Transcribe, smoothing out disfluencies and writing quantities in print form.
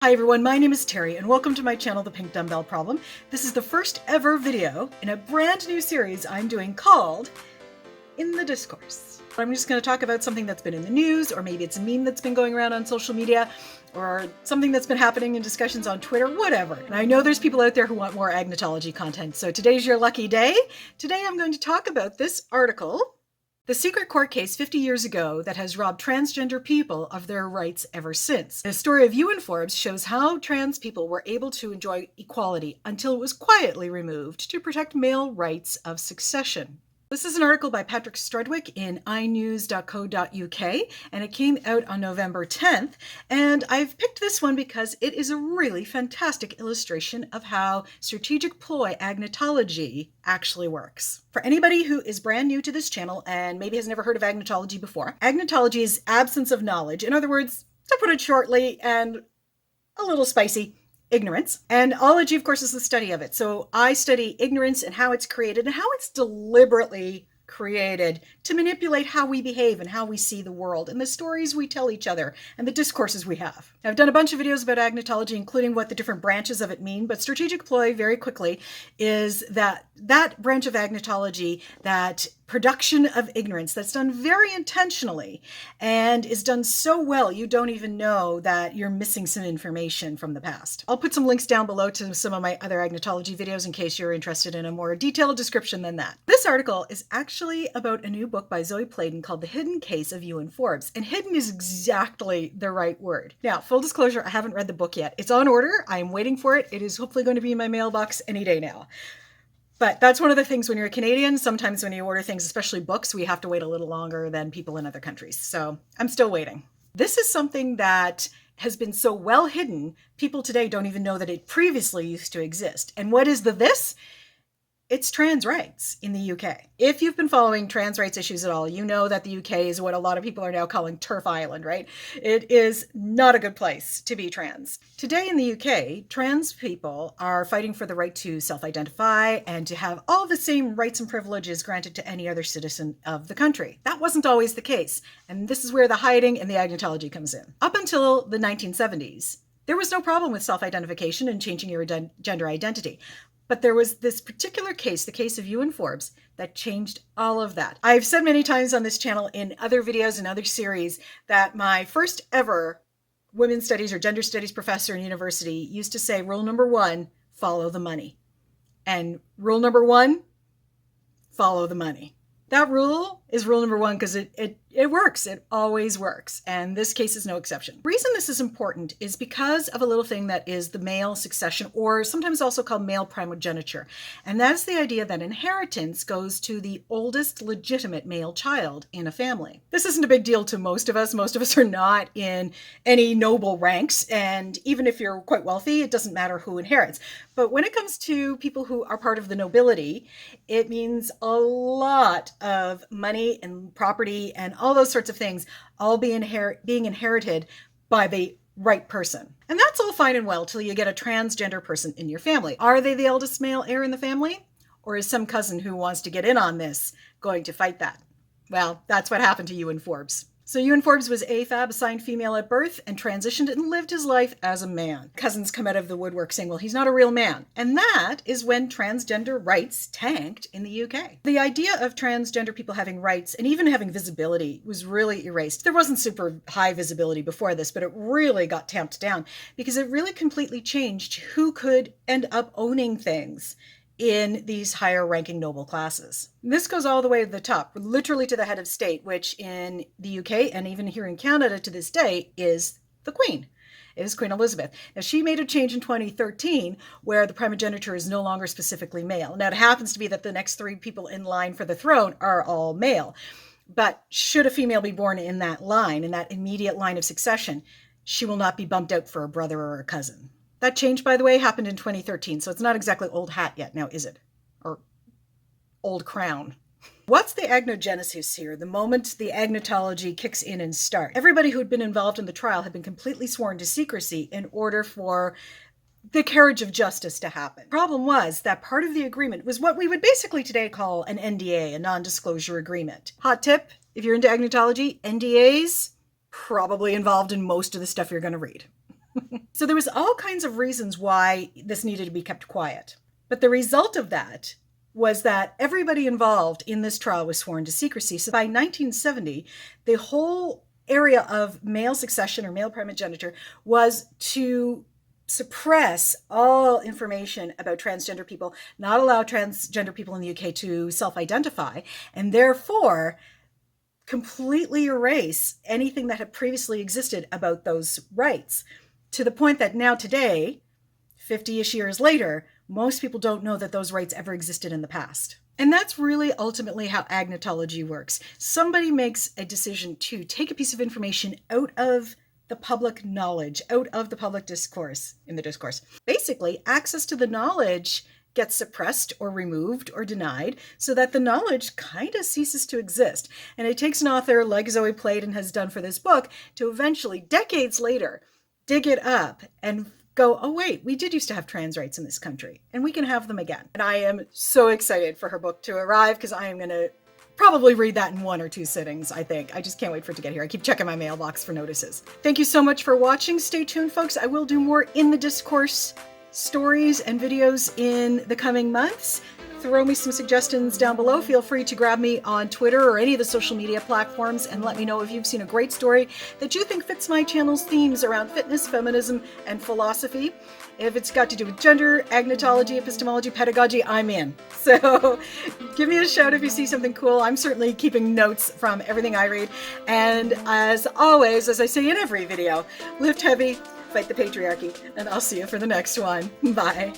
Hi everyone, my name is Terry and welcome to my channel, The Pink Dumbbell Problem. This is the first ever video in a brand new series I'm doing called In the Discourse. I'm just going to talk about something that's been in the news, or maybe it's a meme that's been going around on social media, or something that's been happening in discussions on Twitter, whatever. And I know there's people out there who want more Agnotology content, so today's your lucky day. Today I'm going to talk about this article, The Secret Court Case 50 Years Ago That Has Robbed Transgender People of Their Rights Ever Since. The story of Ewan Forbes shows how trans people were able to enjoy equality until it was quietly removed to protect male rights of succession. This is an article by Patrick Strudwick in inews.co.uk, and it came out on November 10th. And I've picked this one because it is a really fantastic illustration of how strategic ploy agnotology actually works. For anybody who is brand new to this channel and maybe has never heard of agnotology before, agnotology is absence of knowledge. In other words, to put it shortly and a little spicy, ignorance. And ology, of course, is the study of it. So I study ignorance and how it's created and how it's deliberately created to manipulate how we behave and how we see the world and the stories we tell each other and the discourses we have. I've done a bunch of videos about agnotology, including what the different branches of it mean, but strategic ploy, very quickly, is that branch of agnotology, that production of ignorance that's done very intentionally and is done so well you don't even know that you're missing some information from the past. I'll put some links down below to some of my other agnotology videos in case you're interested in a more detailed description than that. This article is actually about a new book by Zoe Playden called The Hidden Case of Ewan Forbes, and hidden is exactly the right word. Now, full disclosure, I haven't read the book yet. It's on order. I am waiting for it. It is hopefully going to be in my mailbox any day now. But that's one of the things when you're a Canadian, sometimes when you order things, especially books, we have to wait a little longer than people in other countries. So I'm still waiting. This is something that has been so well hidden, people today don't even know that it previously used to exist. And what is this? It's trans rights in the UK. If you've been following trans rights issues at all, you know that the UK is what a lot of people are now calling Turf Island, right? It is not a good place to be trans. Today in the UK, trans people are fighting for the right to self-identify and to have all the same rights and privileges granted to any other citizen of the country. That wasn't always the case, and this is where the hiding and the agnotology comes in. Up until the 1970s, there was no problem with self-identification and changing your gender identity. But there was this particular case, the case of Ewan Forbes, that changed all of that. I've said many times on this channel in other videos and other series that my first ever women's studies or gender studies professor in university used to say, rule number one, follow the money. And rule number one, follow the money. That rule is rule number one because it works. It always works. And this case is no exception. The reason this is important is because of a little thing that is the male succession, or sometimes also called male primogeniture. And that's the idea that inheritance goes to the oldest legitimate male child in a family. This isn't a big deal to most of us. Most of us are not in any noble ranks. And even if you're quite wealthy, it doesn't matter who inherits. But when it comes to people who are part of the nobility, it means a lot of money and property and all those sorts of things all being inherited by the right person. And that's all fine and well till you get a transgender person in your family. Are they the eldest male heir in the family? Or is some cousin who wants to get in on this going to fight that? Well, that's what happened to Ewan Forbes. So Ewan Forbes was AFAB, assigned female at birth, and transitioned and lived his life as a man. Cousins come out of the woodwork saying, well, he's not a real man. And that is when transgender rights tanked in the UK. The idea of transgender people having rights and even having visibility was really erased. There wasn't super high visibility before this, but it really got tamped down because it really completely changed who could end up owning things in these higher ranking noble classes. This goes all the way to the top, literally to the head of state, which in the UK and even here in Canada to this day is the Queen. It is Queen Elizabeth. Now, she made a change in 2013 where the primogeniture is no longer specifically male. Now, it happens to be that the next three people in line for the throne are all male. But should a female be born in that line, in that immediate line of succession, she will not be bumped out for a brother or a cousin. That change, by the way, happened in 2013, so it's not exactly old hat yet now, is it? Or old crown. What's the agnogenesis here, the moment the agnotology kicks in and starts? Everybody who had been involved in the trial had been completely sworn to secrecy in order for the carriage of justice to happen. The problem was that part of the agreement was what we would basically today call an NDA, a non-disclosure agreement. Hot tip, if you're into agnotology, NDAs probably involved in most of the stuff you're going to read. So there was all kinds of reasons why this needed to be kept quiet. But the result of that was that everybody involved in this trial was sworn to secrecy. So by 1970, the whole area of male succession or male primogeniture was to suppress all information about transgender people, not allow transgender people in the UK to self-identify, and therefore completely erase anything that had previously existed about those rights, to the point that now today, 50-ish years later, most people don't know that those rights ever existed in the past. And that's really ultimately how agnotology works. Somebody makes a decision to take a piece of information out of the public knowledge, out of the public discourse, in the discourse. Basically, access to the knowledge gets suppressed or removed or denied so that the knowledge kind of ceases to exist. And it takes an author like Zoe Playton has done for this book to eventually, decades later, dig it up and go, oh wait, we did used to have trans rights in this country and we can have them again. And I am so excited for her book to arrive because I am going to probably read that in 1 or 2 sittings, I think. I just can't wait for it to get here. I keep checking my mailbox for notices. Thank you so much for watching. Stay tuned, folks. I will do more in the discourse stories and videos in the coming months. Throw me some suggestions down below. Feel free to grab me on Twitter or any of the social media platforms and let me know if you've seen a great story that you think fits my channel's themes around fitness, feminism, and philosophy. If it's got to do with gender, agnotology, epistemology, pedagogy, I'm in. So give me a shout if you see something cool. I'm certainly keeping notes from everything I read. And as always, as I say in every video, lift heavy, fight the patriarchy, and I'll see you for the next one. Bye.